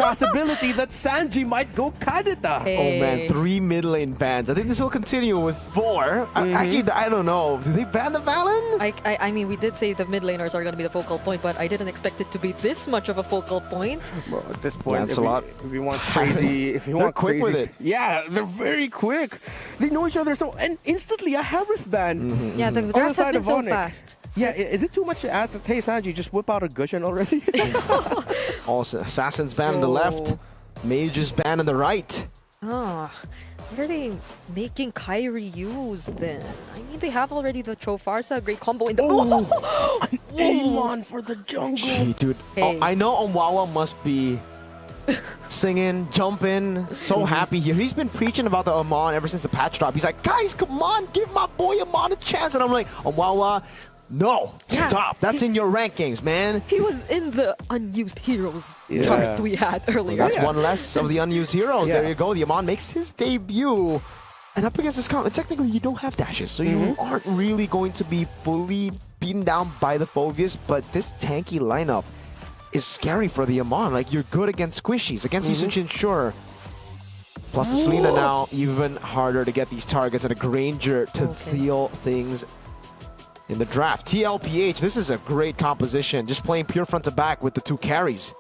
possibility that Sanji might go Kadita. Oh man, 3 mid lane bans. I think this will continue with 4. Actually, I don't know. Do they ban the Valen? I mean, we did say the mid laners are going to be the focal point, but I didn't expect it to be this much of a focal point. Well, at this point, if you want crazy, they're quick with it. Yeah, they're very quick. They know each other so, and instantly a Harith ban. Yeah, the draft has been so fast. Yeah, is it too much to ask? Hey, Sanji, just whip out a Gushen already? Also, Assassin's ban on the left, Mage's ban on the right. Oh, what are they making Kyrie use then? I mean, they have already the Chofarsa, great combo in the... An Amon for the jungle. Gee, dude, Hey. I know Onwawa must be singing, jumping, so happy here. He's been preaching about the Amon ever since the patch drop. He's like, guys, come on, give my boy Amon a chance. And I'm like, Onwawa, no, Yeah. stop. That's in your rankings, man. He was in the unused heroes chart we had earlier. That's one less of the unused heroes. Yeah. There you go. The Amon makes his debut. And up against this comp, technically you don't have dashes, so you aren't really going to be fully beaten down by the Phoveus, but this tanky lineup is scary for the Amon. Like, you're good against squishies, against Yushin, sure. Plus the Selena now, even harder to get these targets, and a Granger to seal things in the draft. TLPH, this is a great composition, just playing pure front to back with the 2 carries.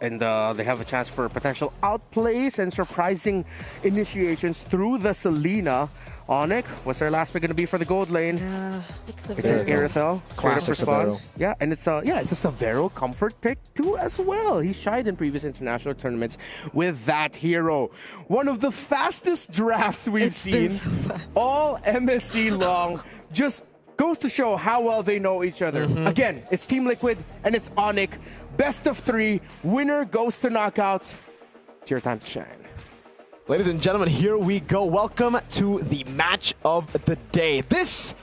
And they have a chance for potential outplays and surprising initiations through the Selena. Onyx, what's their last pick going to be for the gold lane? It's an Irithel. Classic response. Severo. Yeah, and it's a Severo comfort pick too as well. He's shied in previous international tournaments with that hero. One of the fastest drafts we've seen all MSC long. Just goes to show how well they know each other. Again, it's Team Liquid and it's Onyx. Best of 3. Winner goes to knockouts. It's your time to shine. Ladies and gentlemen, here we go. Welcome to the match of the day. This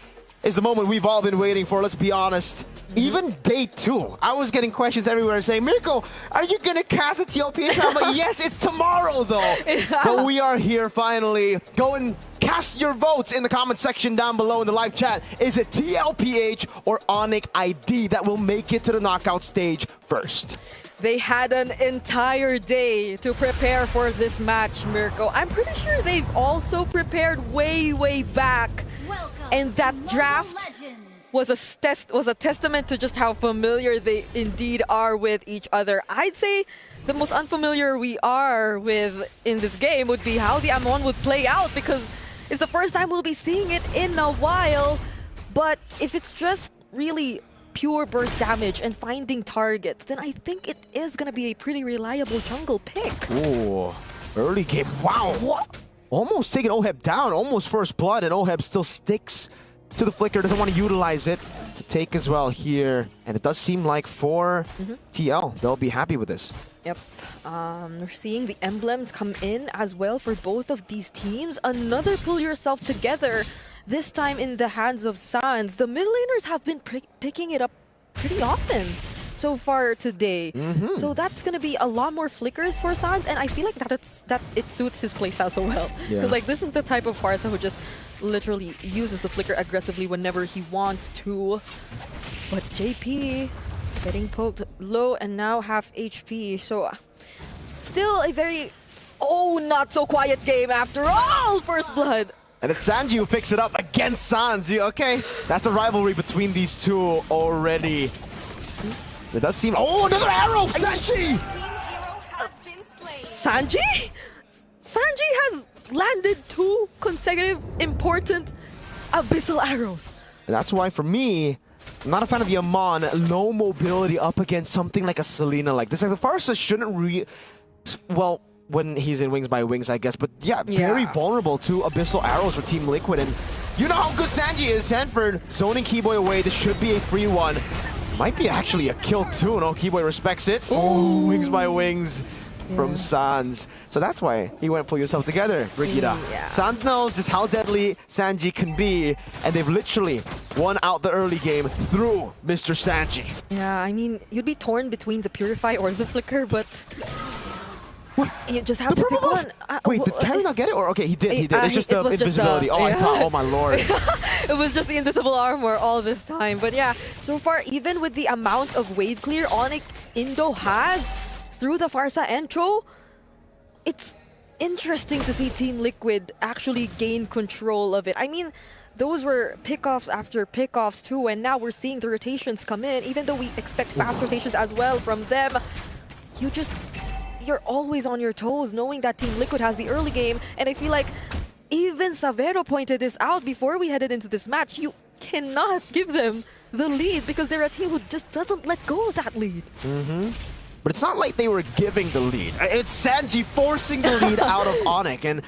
is the moment we've all been waiting for, let's be honest. Even day 2, I was getting questions everywhere saying, Mirko, are you going to cast a TLPH? I'm like, yes, it's tomorrow though. But we are here finally. Go and cast your votes in the comment section down below in the live chat. Is it TLPH or Onyx ID that will make it to the knockout stage first? They had an entire day to prepare for this match, Mirko. I'm pretty sure they've also prepared way back. And that draft was a testament to just how familiar they indeed are with each other. I'd say the most unfamiliar we are with in this game would be how the Amon would play out, because it's the first time we'll be seeing it in a while. But if it's just really pure burst damage and finding targets, then I think it is going to be a pretty reliable jungle pick. Ooh, early game. Wow. What? Almost taking Oheb down, almost first blood, and Oheb still sticks to the flicker, doesn't want to utilize it to take as well here. And it does seem like for TL, they'll be happy with this. Yep. We're seeing the emblems come in as well for both of these teams. Another pull yourself together, this time in the hands of Sans. The mid laners have been picking it up pretty often so far today. So that's going to be a lot more flickers for Sans, and I feel like that it suits his playstyle so well. Because like this is the type of Pharsa who just literally uses the flicker aggressively whenever he wants to. But JP getting poked low and now half HP. So still a very, not so quiet game after all. First blood. And it's Sanji who picks it up against Sans. Okay, that's a rivalry between these two already. It does seem... Oh, another arrow! Sanji! Sanji? Sanji has landed 2 consecutive important abyssal arrows. And that's why, for me, I'm not a fan of the Amon. Low mobility up against something like a Selena like this. Like, the Pharsa shouldn't well, when he's in Wings by Wings, I guess. But yeah, very vulnerable to abyssal arrows for Team Liquid. And you know how good Sanji is. Sanford zoning Keyboy away. This should be a free one. Might be actually a kill too. No, Keyboy respects it. Oh, Wings by Wings from Sans. So that's why he went pull yourself together, Brigitte. Sans knows just how deadly Sanji can be, and they've literally won out the early game through Mr. Sanji. Yeah, I mean, you'd be torn between the Purify or the Flicker, but what? You just have to pick one. Wait, did Carry not get it? Or okay, he did. It's just the invisibility. I thought, oh my lord. It was just the invisible armor all this time. But yeah, so far, even with the amount of wave clear Onyx Indo has, through the Pharsa intro. It's interesting to see Team Liquid actually gain control of it. I mean, those were pickoffs after pickoffs too, and now we're seeing the rotations come in. Even though we expect fast rotations as well from them, you're always on your toes knowing that Team Liquid has the early game. And I feel like even Xavero pointed this out before we headed into this match. You cannot give them the lead because they're a team who just doesn't let go of that lead. But it's not like they were giving the lead. It's Sanji forcing the lead out of Onyx. And,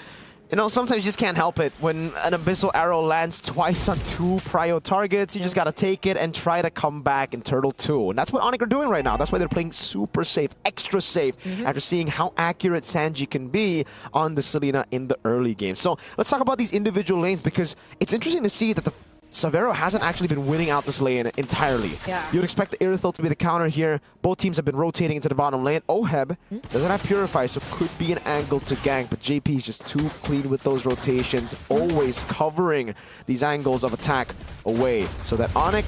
you know, sometimes you just can't help it. When an Abyssal Arrow lands twice on 2 prio targets, you just gotta take it and try to come back in Turtle 2. And that's what Onyx are doing right now. That's why they're playing super safe, extra safe, after seeing how accurate Sanji can be on the Selena in the early game. So let's talk about these individual lanes, because it's interesting to see that the Xavero hasn't actually been winning out this lane entirely. Yeah. You'd expect the Irithyll to be the counter here. Both teams have been rotating into the bottom lane. Oheb doesn't have Purify, so could be an angle to gank, but JP is just too clean with those rotations, always covering these angles of attack away so that Onyx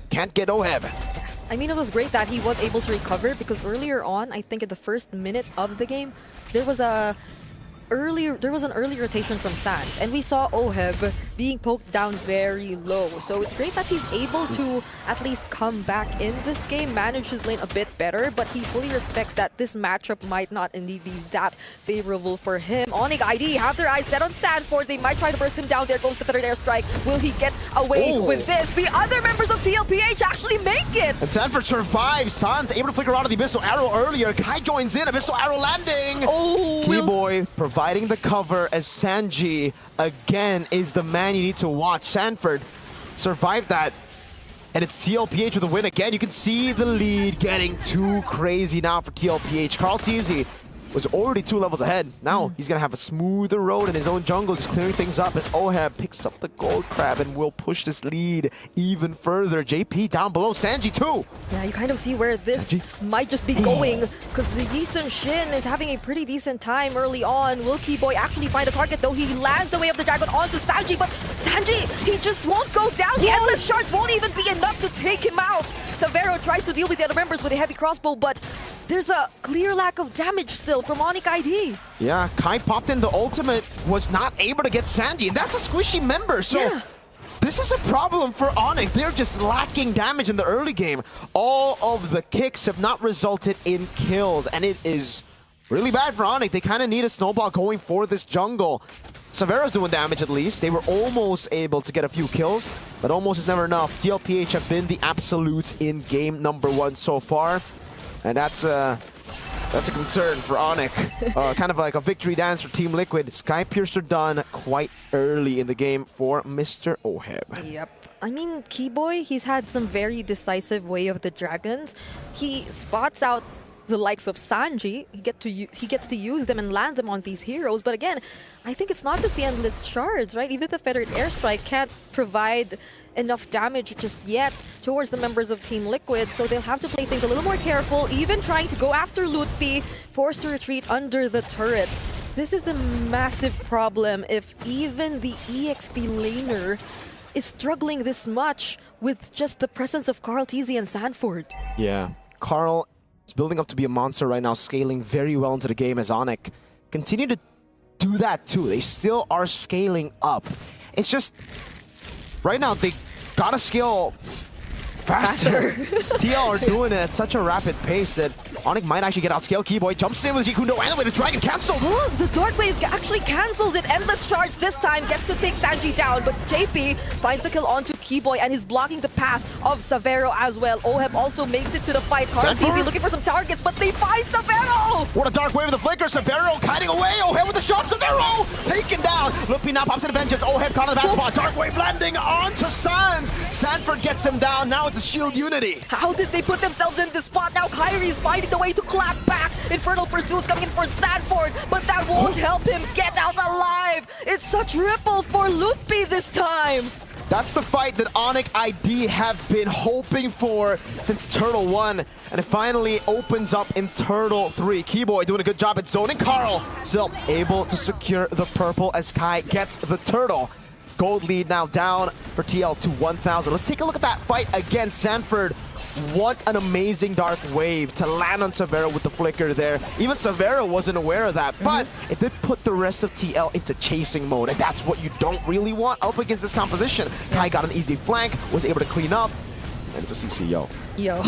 can't get Oheb. I mean, it was great that he was able to recover, because earlier on, I think in the first minute of the game, there was an early rotation from Sans, and we saw Oheb being poked down very low. So it's great that he's able to at least come back in this game, manage his lane a bit better, but he fully respects that this matchup might not indeed be that favorable for him. Onyx ID have their eyes set on Sanford. They might try to burst him down. There goes the third airstrike. Will he get away with this? The other members of TLPH actually make it! And Sanford survives. Sans able to flicker out of the Abyssal Arrow earlier. Kai joins in. Abyssal Arrow landing! Keyboy providing the cover as Sanji again is the man you need to watch. Sanford survived that, and it's TLPH with a win again. You can see the lead getting too crazy now for TLPH. Carl Teasy was already 2 levels ahead. Now he's going to have a smoother road in his own jungle, just clearing things up as Oheb picks up the gold crab and will push this lead even further. JP down below, Sanji too. Yeah, you kind of see where this might just be going, because the Yi Sun-shin is having a pretty decent time early on. Will Keyboy actually find a target, though? He lands the way of the dragon onto Sanji, but Sanji, he just won't go down. The endless shards won't even be enough to take him out. Xavero tries to deal with the other members with a heavy crossbow, but there's a clear lack of damage still from Onyx ID. Yeah, Kai popped in the ultimate, was not able to get Sanji, and that's a squishy member, so this is a problem for Onyx. They're just lacking damage in the early game. All of the kicks have not resulted in kills, and it is really bad for Onyx. They kind of need a snowball going for this jungle. Xavero's doing damage at least. They were almost able to get a few kills, but almost is never enough. TLPH have been the absolutes in game number 1 so far. And that's a concern for Onyx. Kind of like a victory dance for Team Liquid. Skypiercer done quite early in the game for Mr. Oheb. Yep. I mean, Keyboy, he's had some very decisive way of the dragons. He spots out the likes of Sanji. He gets to use them and land them on these heroes. But again, I think it's not just the endless shards, right? Even the feathered airstrike can't provide enough damage just yet towards the members of Team Liquid, so they'll have to play things a little more careful, even trying to go after Lutfi, forced to retreat under the turret. This is a massive problem if even the EXP laner is struggling this much with just the presence of Carl Teasy and Sanford. Yeah, Carl is building up to be a monster right now, scaling very well into the game as Onyx continue to do that too. They still are scaling up. It's just right now they gotta scale faster. TL are doing it at such a rapid pace that Onyx might actually get outscaled. Keyboy jumps in with Jikundo and the way to Dragon cancelled. The Dark Wave actually cancels it. Endless Charge this time gets to take Sanji down, but JP finds the kill onto Keyboy and is blocking the path of Xavero as well. Oheb also makes it to the fight. Carl Teasy looking for some targets, but they find Xavero! What a Dark Wave with the flicker. Xavero kiting away. Oheb with the shot. Xavero taken down. Lupi now pops in Vengeance. Oheb caught in the bad spot. Dark Wave landing onto Sans. Sanford gets him down. Now it's a shield unity. How did they put themselves in this spot? Now Kyrie's finding the way to clap back. Infernal Pursuit's coming in for Sanford, but that won't help him get out alive. It's such ripple for Lutfi this time. That's the fight that Onyx ID have been hoping for since Turtle 1, and it finally opens up in Turtle 3. Keyboy doing a good job at zoning. Carl still able to secure the purple as Kai gets the turtle. Gold lead now down for TL to 1,000. Let's take a look at that fight against Sanford. What an amazing Dark Wave to land on Severo with the flicker there. Even Severo wasn't aware of that, but it did put the rest of TL into chasing mode, and that's what you don't really want up against this composition. Kai got an easy flank, was able to clean up, and it's a CCO. Yo,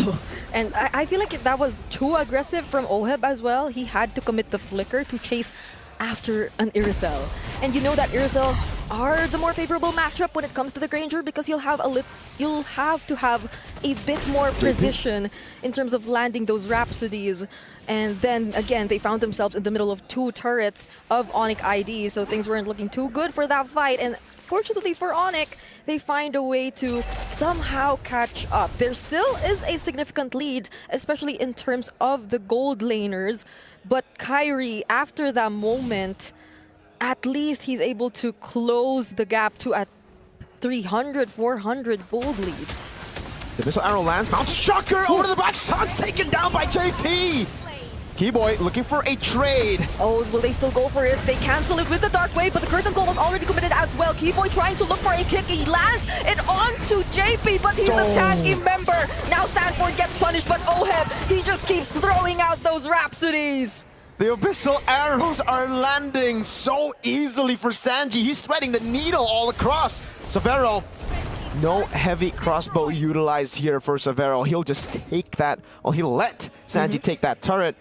and I feel like that was too aggressive from Oheb as well. He had to commit the flicker to chase after an Irithel. And you know that Irithel are the more favorable matchup when it comes to the Granger because you'll have to have a bit more precision in terms of landing those Rhapsodies. And then again, they found themselves in the middle of 2 turrets of Onyx ID, so things weren't looking too good for that fight. And fortunately for Onyx, they find a way to somehow catch up. There still is a significant lead, especially in terms of the gold laners. But Kairi, after that moment, at least he's able to close the gap to a 300, 400 gold lead. The missile arrow lands, Mountain Shocker over to the back, San's taken down by JP! Keyboy looking for a trade. Oh, will they still go for it? They cancel it with the Dark Wave, but the Curtain Call was already committed as well. Keyboy trying to look for a kick. He lands it onto JP, but he's a tanky member. Now Sanford gets punished, but Oheb, he just keeps throwing out those Rhapsodies. The Abyssal Arrows are landing so easily for Sanji. He's threading the needle all across. Severo, no heavy crossbow utilized here for Severo. He'll just take that, or he'll let Sanji take that turret.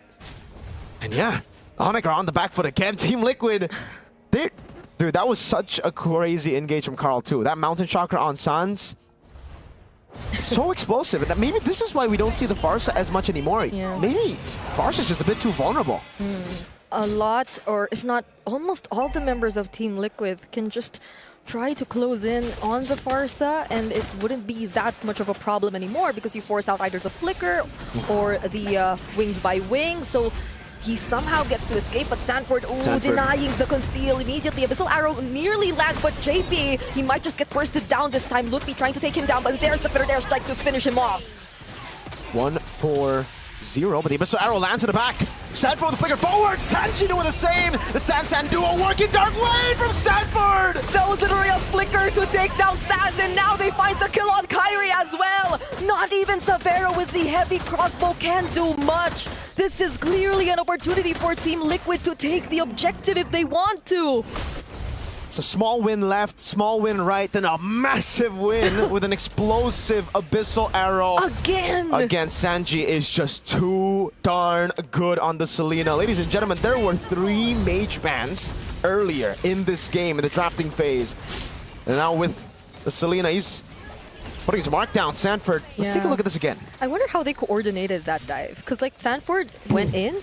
And yeah, Onyx are on the back foot again. Team Liquid, dude, that was such a crazy engage from Carl too. That Mountain Chakra on Sans, so explosive. And maybe this is why we don't see the Pharsa as much anymore. Yeah. Maybe Pharsa's just a bit too vulnerable. A lot, or if not almost all the members of Team Liquid can just try to close in on the Pharsa, and it wouldn't be that much of a problem anymore because you force out either the Flicker or the Wings by Wing. So he somehow gets to escape, but Sanford, denying the conceal immediately. Abyssal Arrow nearly lands, but JP, he might just get bursted down this time. Ludwig trying to take him down, but there's the Fettered Airstrike to finish him off. 1-4-0, but the Abyssal Arrow lands in the back. Sanford with the flicker forward, Sanji doing the same. The San duo working, Dark Wave from Sanford! That was literally a flicker to take down Sans, and now they find the kill on Kairi as well. Not even Severo with the heavy crossbow can do much. This is clearly an opportunity for Team Liquid to take the objective if they want to. It's a small win left, small win right, then a massive win with an explosive Abyssal Arrow. Again! Sanji is just too darn good on the Selena. Ladies and gentlemen, there were 3 mage bans earlier in this game, in the drafting phase. And now with the Selena, he's putting his mark down. Sanford, let's take a look at this again. I wonder how they coordinated that dive. Because like Sanford went in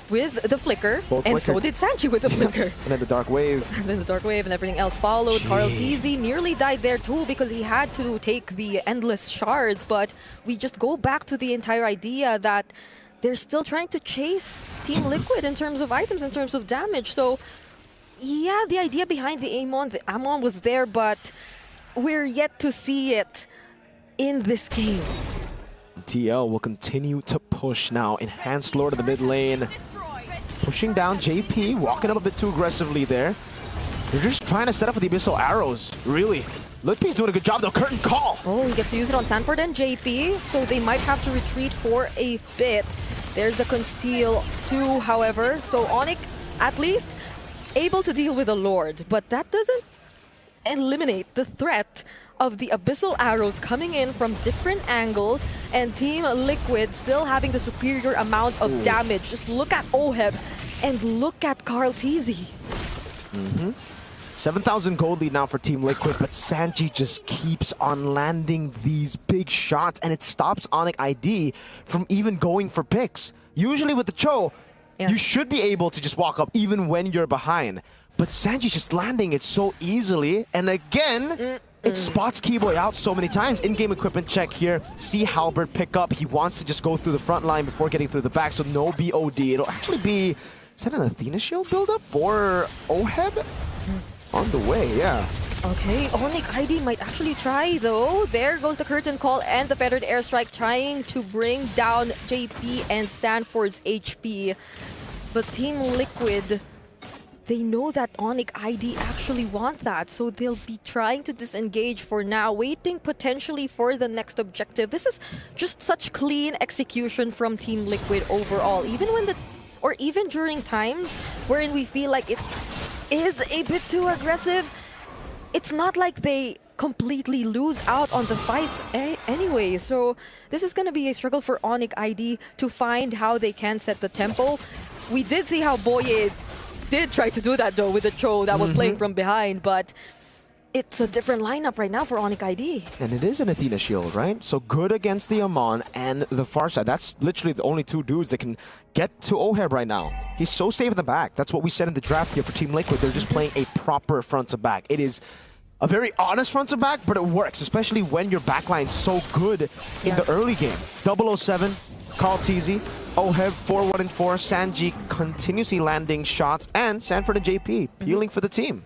with the flicker, so did Sanji with the flicker. And then the Dark Wave. And then the Dark Wave and everything else followed. Carl TZ nearly died there too because he had to take the endless shards, but we just go back to the entire idea that they're still trying to chase Team Liquid in terms of items, in terms of damage. So yeah, the idea behind the Amon was there, but we're yet to see it in this game. TL will continue to push now. Enhanced Lord of the mid lane. Pushing down JP, walking up a bit too aggressively there. They're just trying to set up for the Abyssal Arrows, really. Ludwig's doing a good job though, Curtain Call. Oh, he gets to use it on Sanford and JP, so they might have to retreat for a bit. There's the Conceal too, however. So Onyx, at least, able to deal with a Lord, but that doesn't eliminate the threat of the Abyssal Arrows coming in from different angles, and Team Liquid still having the superior amount of damage. Just look at Oheb and look at Carl TZ. 7,000 gold lead now for Team Liquid, but Sanji just keeps on landing these big shots, and it stops Onyx ID from even going for picks. Usually with the Cho, you should be able to just walk up even when you're behind. But Sanji just landing it so easily, and again, it spots Keyboy out so many times. In-game equipment check here. See Halberd pick up. He wants to just go through the front line before getting through the back, so no BOD. It'll actually be, is that an Athena Shield build-up for Oheb? On the way, yeah. Okay, Onyx ID might actually try though. There goes the Curtain Call and the Fettered Airstrike trying to bring down JP and Sanford's HP. But Team Liquid, they know that Onyx ID actually want that, so they'll be trying to disengage for now, waiting potentially for the next objective. This is just such clean execution from Team Liquid overall, even during times wherein we feel like it is a bit too aggressive. It's not like they completely lose out on the fights anyway. So this is going to be a struggle for Onyx ID to find how they can set the tempo. We did see how Boye did try to do that though with the Cho that was playing from behind, but it's a different lineup right now for Onyx ID. And it is an Athena shield, right? So good against the Amon and the Farside. That's literally the only two dudes that can get to Oheb right now. He's so safe in the back. That's what we said in the draft here for Team Liquid. They're just playing a proper front to back. It is a very honest front to back, but it works, especially when your backline's so good in the early game. 007, Carl TZ, Oheb 4-1-4, Sanji continuously landing shots, and Sanford and JP peeling for the team.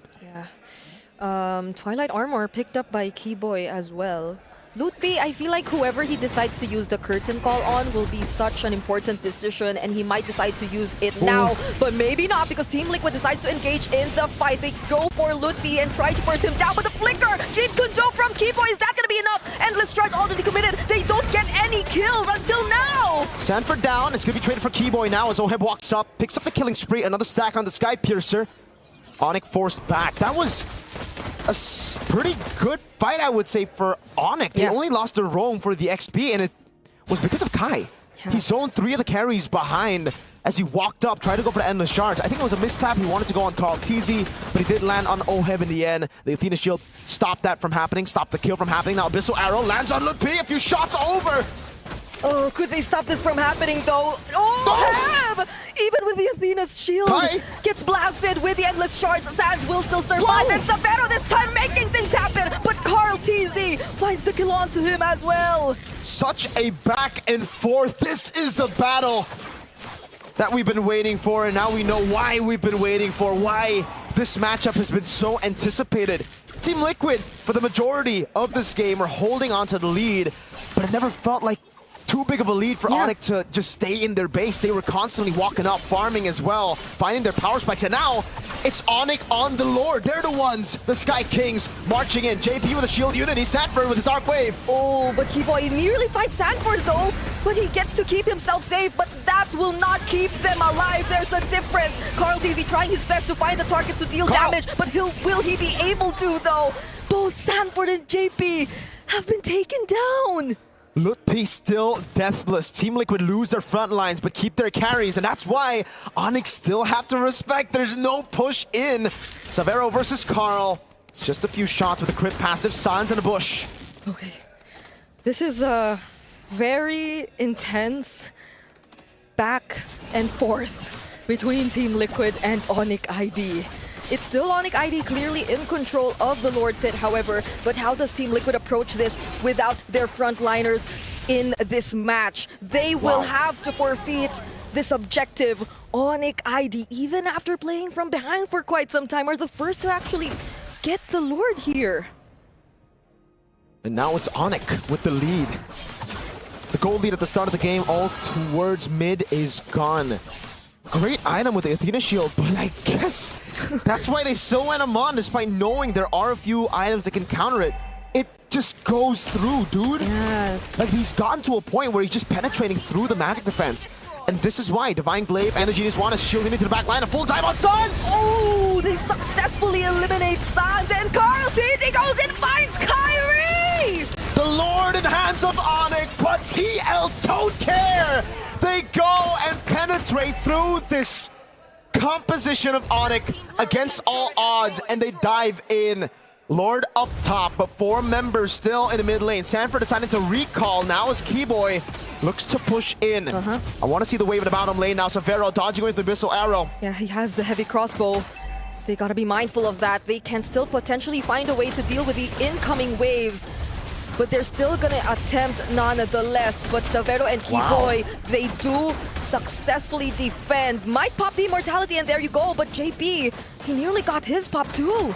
Twilight Armor picked up by Keyboy as well. Lutpi, I feel like whoever he decides to use the curtain call on will be such an important decision, and he might decide to use it now, but maybe not, because Team Liquid decides to engage in the fight. They go for Lutpi and try to burst him down, but the flicker! Jin Kundo from Keyboy, is that gonna be enough? Endless Charge already committed. They don't get any kills until now! Sanford down. It's gonna be traded for Keyboy now as Oheb walks up, picks up the killing spree, another stack on the Sky Piercer. Onyx forced back. That was a pretty good fight, I would say, for Onyx. They only lost their roam for the XP, and it was because of Kai. He zoned 3 of the carries behind as he walked up, tried to go for the Endless Charge. I think it was a mistap. He wanted to go on Carl TZ, but he did land on Oheb in the end. The Athena shield stopped that from happening, stopped the kill from happening. Now Abyssal Arrow lands on Lutpi, a few shots over. Oh, could they stop this from happening though? Oh, even with the Athena's shield, gets blasted with the Endless Charge. Sands will still survive, and Savero this time making things happen, but Carl TZ finds the kill onto him as well. Such a back and forth. This is the battle that we've been waiting for, and now we know why we've been waiting for, why this matchup has been so anticipated. Team Liquid, for the majority of this game, are holding on to the lead, but it never felt like too big of a lead for Onyx to just stay in their base. They were constantly walking up, farming as well, finding their power spikes, and now it's Onyx on the Lord. They're the ones, the Sky Kings, marching in. JP with a shield unity, Sanford with a Dark Wave. Oh, but Keyboy nearly fights Sanford though, but he gets to keep himself safe, but that will not keep them alive. There's a difference. Carl TZ trying his best to find the targets to deal damage, but will he be able to though? Both Sanford and JP have been taken down. Lutpi still deathless. Team Liquid lose their front lines, but keep their carries, and that's why Onyx still have to respect. There's no push in. Savero versus Carl. It's just a few shots with a crit passive. Signs in the bush. Okay. This is a very intense back and forth between Team Liquid and Onyx ID. It's still Onyx ID clearly in control of the Lord Pit, however, but how does Team Liquid approach this without their frontliners in this match? They will have to forfeit this objective. Onyx ID, even after playing from behind for quite some time, are the first to actually get the Lord here. And now it's Onyx with the lead. The gold lead at the start of the game, all towards mid, is gone. Great item with the Athena shield, but I guess that's why they still went him on, despite knowing there are a few items that can counter it. It just goes through, dude. Yeah. Like, he's gotten to a point where he's just penetrating through the magic defense. And this is why Divine Glaive and the Genius Wand is shielding into the back line. A full dive on Sans! Oh, they successfully eliminate Sans, and Carl TZ goes and finds Kyrie! The Lord in the hands of Onyx, but TL don't care! They go and penetrate through this composition of Onyx against all odds, and they dive in. Lord up top, but 4 members still in the mid lane. Sanford deciding to recall now as Keyboy looks to push in. I want to see the wave in the bottom lane now. Savero dodging with the Abyssal Arrow. Yeah, he has the heavy crossbow. They gotta be mindful of that. They can still potentially find a way to deal with the incoming waves, but they're still gonna attempt nonetheless. But Savero and Keyboy, they do successfully defend. Might pop the immortality, and there you go. But JP, he nearly got his pop too.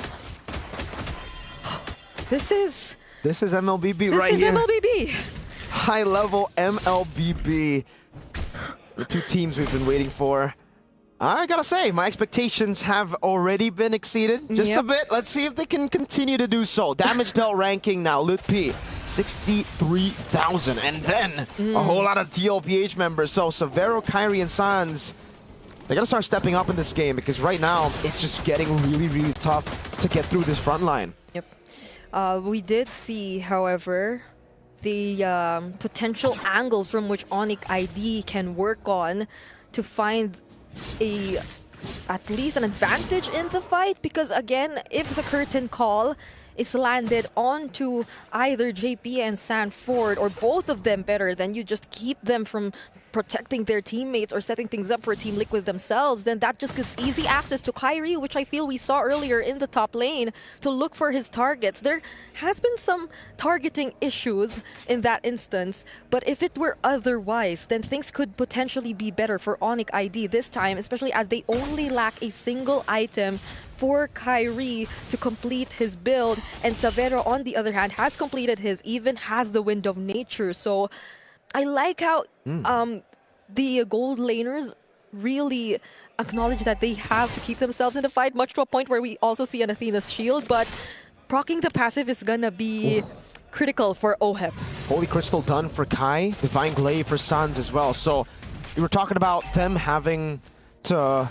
This is MLBB right here. This is MLBB. High level MLBB. The two teams we've been waiting for. I gotta say, my expectations have already been exceeded just a bit. Let's see if they can continue to do so. Damage dealt ranking now, Lutpi, 63,000. And then a whole lot of TLPH members. So Severo, Kairi, and Sans, they gotta start stepping up in this game because right now it's just getting really, really tough to get through this front line. Yep. We did see, however, the potential angles from which Onyx ID can work on to find at least an advantage in the fight, because again, if the curtain call is landed onto either JP and Sanford, or both of them better, then you just keep them from protecting their teammates or setting things up for Team Liquid themselves, then that just gives easy access to Kairi, which I feel we saw earlier in the top lane, to look for his targets. There has been some targeting issues in that instance, but if it were otherwise, then things could potentially be better for Onyx ID this time, especially as they only lack a single item for Kairi to complete his build, and Severo, on the other hand, has completed his, even has the Wind of Nature. So I like how the gold laners really acknowledge that they have to keep themselves in the fight, much to a point where we also see an Athena's shield, but proccing the passive is gonna be critical for OHEB. Holy Crystal done for Kai, Divine Glaive for Sans as well. So we were talking about them having to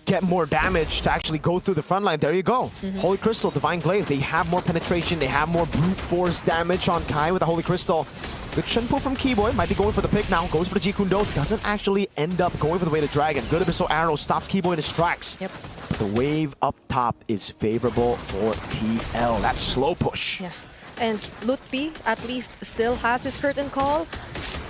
get more damage to actually go through the front line. There you go. Holy Crystal, Divine Glaive, they have more penetration, they have more brute force damage on Kai with the Holy Crystal. Good Shenpu from Keyboy, might be going for the pick now, goes for the Jeet Kune Do, doesn't actually end up going for the Weighted Dragon. Good Abyssal Arrow stops Keyboy in his tracks. Yep. The wave up top is favorable for TL. That's slow push. Yeah. And Lutpi at least still has his curtain call,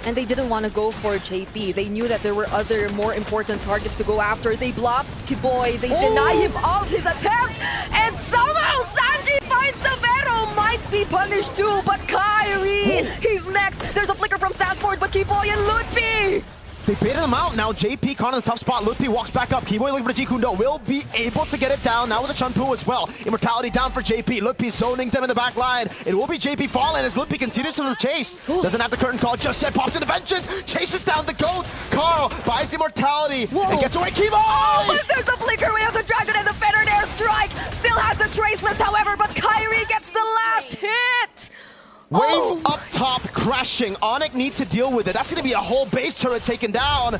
and they didn't want to go for JP. They knew that there were other more important targets to go after. They blocked Keyboy, they deny him of his attempt, and somehow Sanji finds Severo, might be punished too, but Kairi, he's next. There's a flicker from Sanford, but Keyboy and Lutpi, they baited him out. Now JP caught in the tough spot. Lutpi walks back up. Keyboy looking for the Jeet Kune Do. Will be able to get it down now with the Chunpu as well. Immortality down for JP. Lutpi zoning them in the back line. It will be JP falling as Lutpi continues to the chase. Doesn't have the curtain call just yet. Pops into vengeance. Chases down the goat. Carl buys the Immortality and gets away. Keyboy! Oh, but there's a flicker way of the dragon and the Fettered Airstrike. Still has the Traceless, however, but Kairi gets the last hit. Wave up top crashing. Onyx need to deal with it. That's going to be a whole base turret taken down.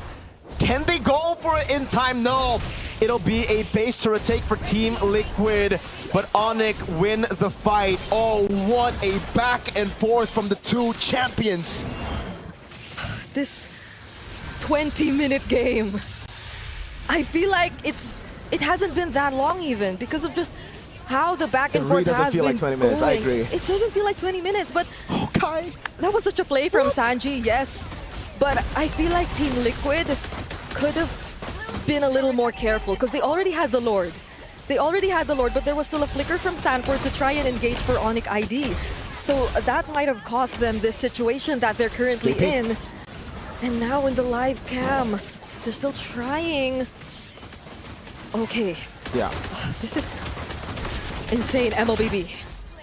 Can they go for it in time? No. It'll be a base turret take for Team Liquid, but Onyx win the fight. Oh, what a back and forth from the two champions. This 20-minute game, I feel like it hasn't been that long even, because of just how the back and forth has been like 20 minutes, going. I agree. It doesn't feel like 20 minutes, but Okay. that was such a play from Sanji, yes. But I feel like Team Liquid could have been a little more careful, because they already had the Lord. They already had the Lord, but there was still a flicker from Sanford to try and engage for Onyx ID. So that might have cost them this situation that they're currently in. And now in the live cam, they're still trying. Okay. Yeah. This is insane, MLBB.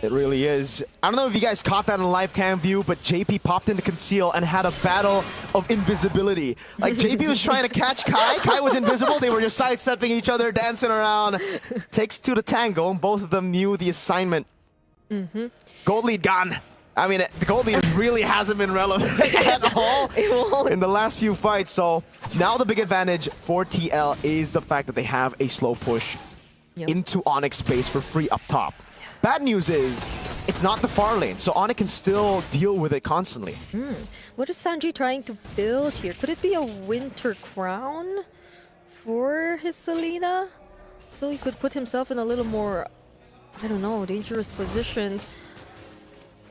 It really is. I don't know if you guys caught that in live cam view, but JP popped into conceal and had a battle of invisibility. Like, JP was trying to catch Kai. Kai was invisible. They were just sidestepping each other, dancing around. Takes two to tango, and both of them knew the assignment. Gold lead gone. I mean, the gold lead really hasn't been relevant at all in the last few fights. So now the big advantage for TL is the fact that they have a slow push into Onyx space for free up top. Bad news is, it's not the far lane, so Onyx can still deal with it constantly. What is Sanji trying to build here? Could it be a Winter Crown for his Selena? So he could put himself in a little more, I don't know, dangerous positions.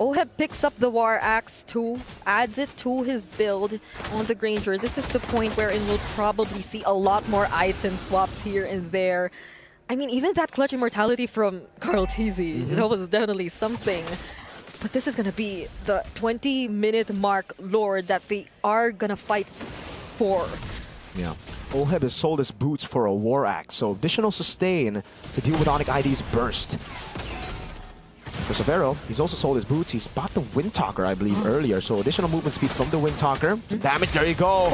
OHEB picks up the War Axe too, adds it to his build on the Granger. This is the point wherein we'll probably see a lot more item swaps here and there. I mean, even that clutch immortality from Carl TZ, that was definitely something. But this is going to be the 20-minute mark Lord that they are going to fight for. Yeah. OHEB has sold his boots for a War Axe, so additional sustain to deal with Onyx ID's burst. for Severo, he's also sold his boots. He's bought the Windtalker, I believe, earlier. So additional movement speed from the Windtalker. Some damage, there you go.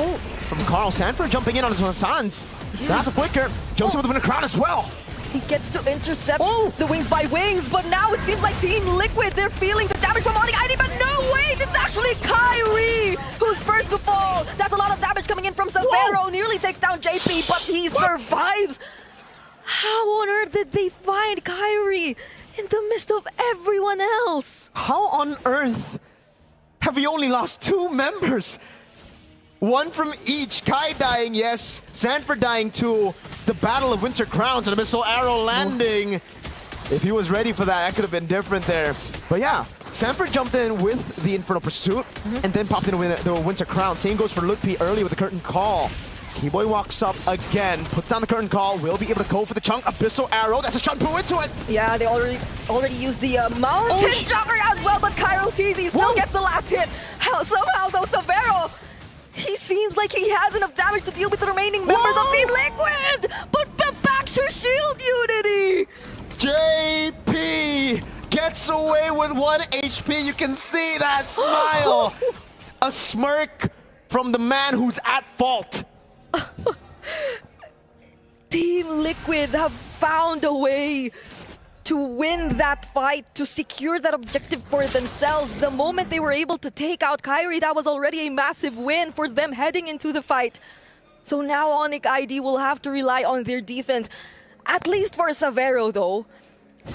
From Carl Sanford jumping in on his Sans. Sans a flicker. Jumps over the Winter Crown as well. He gets to intercept the Wings by Wings, but now it seems like Team Liquid, they're feeling the damage from Onyx ID, but no, wait, it's actually Kairi who's first to fall. That's a lot of damage coming in from Severo. Nearly takes down JP, but he survives. How on earth did they find Kairi in the midst of everyone else? How on earth have we only lost 2 members? One from each. Kai dying, yes. Sanford dying too. The Battle of Winter Crowns and a missile arrow landing. If he was ready for that could have been different there. But yeah, Sanford jumped in with the Infernal Pursuit and then popped in the Winter Crown. Same goes for Lutpi early with the Curtain Call. Keyboy walks up again, puts down the Curtain Call, will be able to go for the chunk. Abyssal Arrow, that's a shot poo into it! Yeah, they already used the Mountain Jumper as well, but Cairo TZ still gets the last hit. Somehow though, Severo, he seems like he has enough damage to deal with the remaining members of Team Liquid! But back to Shield Unity! JP gets away with 1 HP, you can see that smile! A smirk from the man who's at fault. Team Liquid have found a way to win that fight, to secure that objective for themselves. The moment they were able to take out Kairi, that was already a massive win for them heading into the fight. So now Onyx ID will have to rely on their defense. At least for Severo though,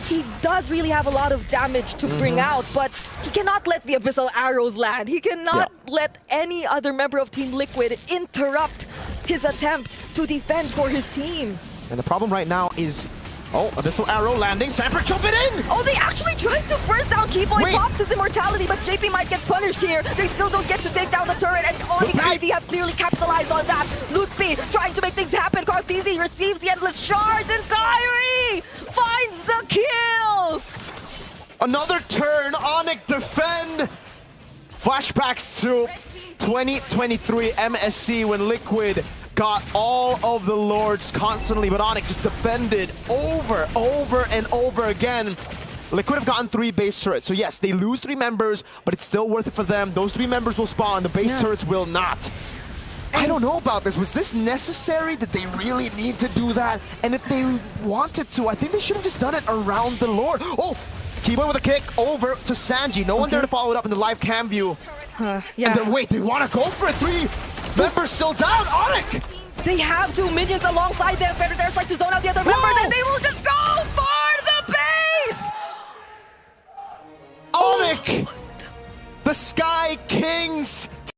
he does really have a lot of damage to bring out, but he cannot let the Abyssal Arrows land. He cannot let any other member of Team Liquid interrupt his attempt to defend for his team. And the problem right now is, Abyssal Arrow landing, Sanford jumping in! Oh, they actually tried to burst down Keyboy, pops his immortality, but JP might get punished here. They still don't get to take down the turret, and Onyx ID have clearly capitalized on that. Lutpi trying to make things happen. Kartizi receives the endless shards, and Kairi finds the kill! Another turn, Onyx defend! Flashbacks to 2023 MSC when Liquid got all of the Lords constantly, but Onyx just defended over and over again. Liquid have gotten 3 base turrets, so yes, they lose 3 members, but it's still worth it for them. Those 3 members will spawn, the base turrets will not. I don't know about this. Was this necessary? Did they really need to do that? And if they wanted to, I think they should have just done it around the Lord. Oh, Keyboy with a kick over to Sanji. No one there to follow it up in the live cam view. And then wait, they want to go for it. 3 members still down. Onyx! They have 2 minions alongside them. They're trying to zone out the other members, and they will just go for the base! Onyx! The Sky Kings